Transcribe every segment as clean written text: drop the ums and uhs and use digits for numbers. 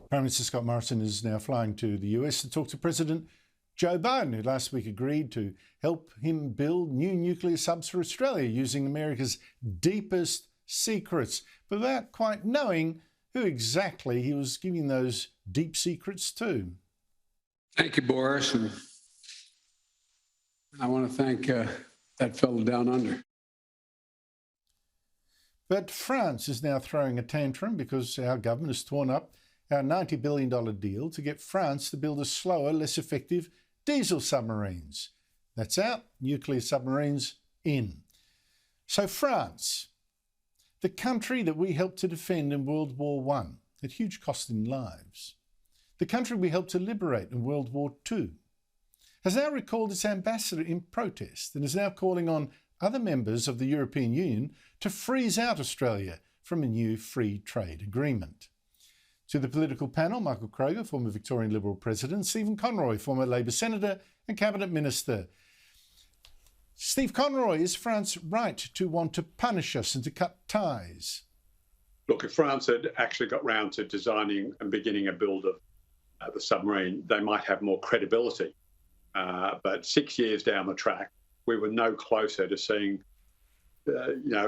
Prime Minister Scott Morrison is now flying to the US to talk to President Joe Biden, who last week agreed to help him build new nuclear subs for Australia using America's deepest secrets, but without quite knowing who exactly he was giving those deep secrets to. Thank you, Boris. And I want to thank that fellow down under. But France is now throwing a tantrum because our government has torn up our $90 billion deal to get France to build a slower, less effective diesel submarines. That's out, nuclear submarines in. So France, the country that we helped to defend in World War I at huge cost in lives, the country we helped to liberate in World War II, has now recalled its ambassador in protest and is now calling on other members of the European Union to freeze out Australia from a new free trade agreement. To the political panel, Michael Kroger, former Victorian Liberal President, Stephen Conroy, former Labor Senator and Cabinet Minister. Steve Conroy, is France right to want to punish us and to cut ties? Look, if France had actually got round to designing and beginning a build of the submarine, they might have more credibility. But 6 years down the track, we were no closer to seeing,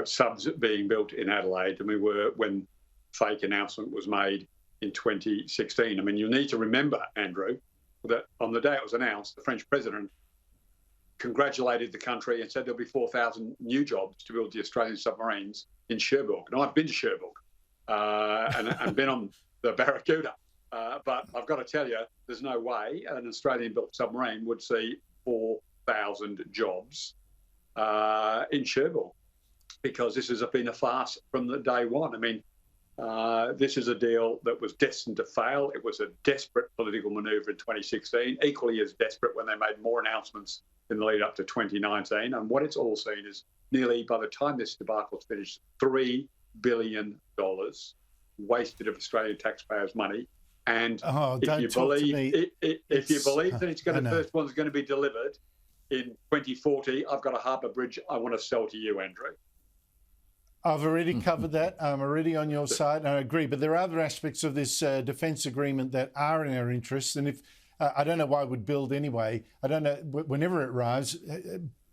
subs being built in Adelaide than we were when fake announcement was made in 2016. I mean, you need to remember, Andrew, that on the day it was announced, the French president congratulated the country and said there'll be 4,000 new jobs to build the Australian submarines in Cherbourg. Now, I've been to Cherbourg and been on the Barracuda, but I've got to tell you, there's no way an Australian-built submarine would see 4,000 jobs in Cherbourg, because this has been a farce from the day one. I mean, this is a deal that was destined to fail. It was a desperate political manoeuvre in 2016, equally as desperate when they made more announcements in the lead up to 2019. And what it's all seen is nearly, by the time this debacle's finished, $3 billion wasted of Australian taxpayers' money. And if you believe that it's going to, first one's going to be delivered in 2040, I've got a harbour bridge I want to sell to you, Andrew. I've already covered that. I'm already on your side. I agree. But there are other aspects of this defence agreement that are in our interests. And if I don't know why we'd build anyway. I don't know, whenever it arrives,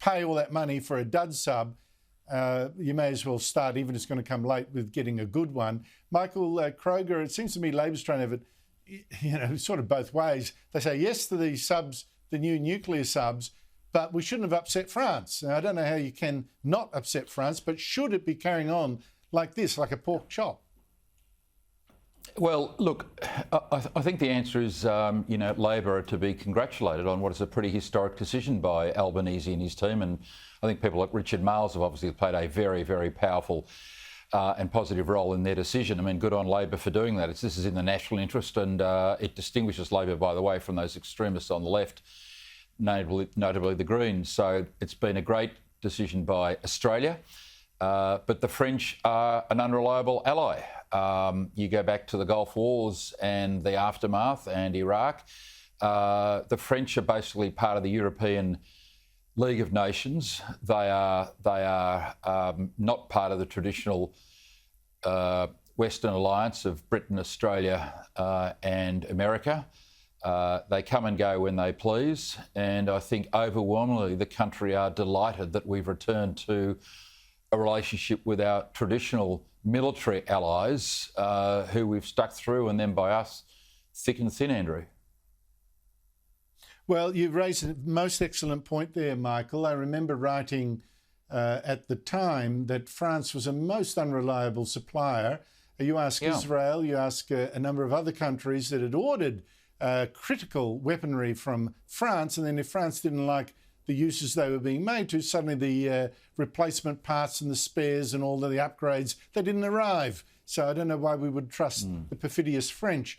pay all that money for a dud sub. You may as well start, even if it's going to come late, with getting a good one. Michael Kroger, it seems to me Labor's trying to have it, sort of both ways. They say yes to these subs, the new nuclear subs, but we shouldn't have upset France. Now, I don't know how you can not upset France, but should it be carrying on like this, like a pork chop? Well, look, I think the answer is, Labor are to be congratulated on what is a pretty historic decision by Albanese and his team. And I think people like Richard Marles have obviously played a very, very powerful and positive role in their decision. I mean, good on Labor for doing that. This is in the national interest, and it distinguishes Labor, by the way, from those extremists on the left, notably the Greens. So it's been a great decision by Australia. But the French are an unreliable ally. You go back to the Gulf Wars and the aftermath and Iraq. The French are basically part of the European League of Nations. They are not part of the traditional Western alliance of Britain, Australia and America. They come and go when they please. And I think overwhelmingly the country are delighted that we've returned to a relationship with our traditional military allies who we've stuck through, and then by us, thick and thin, Andrew. Well, you've raised a most excellent point there, Michael. I remember writing at the time that France was a most unreliable supplier. You ask Israel, you ask a number of other countries that had ordered critical weaponry from France, and then if France didn't like the uses they were being made to, suddenly the replacement parts and the spares and all of the upgrades, they didn't arrive. So I don't know why we would trust the perfidious French.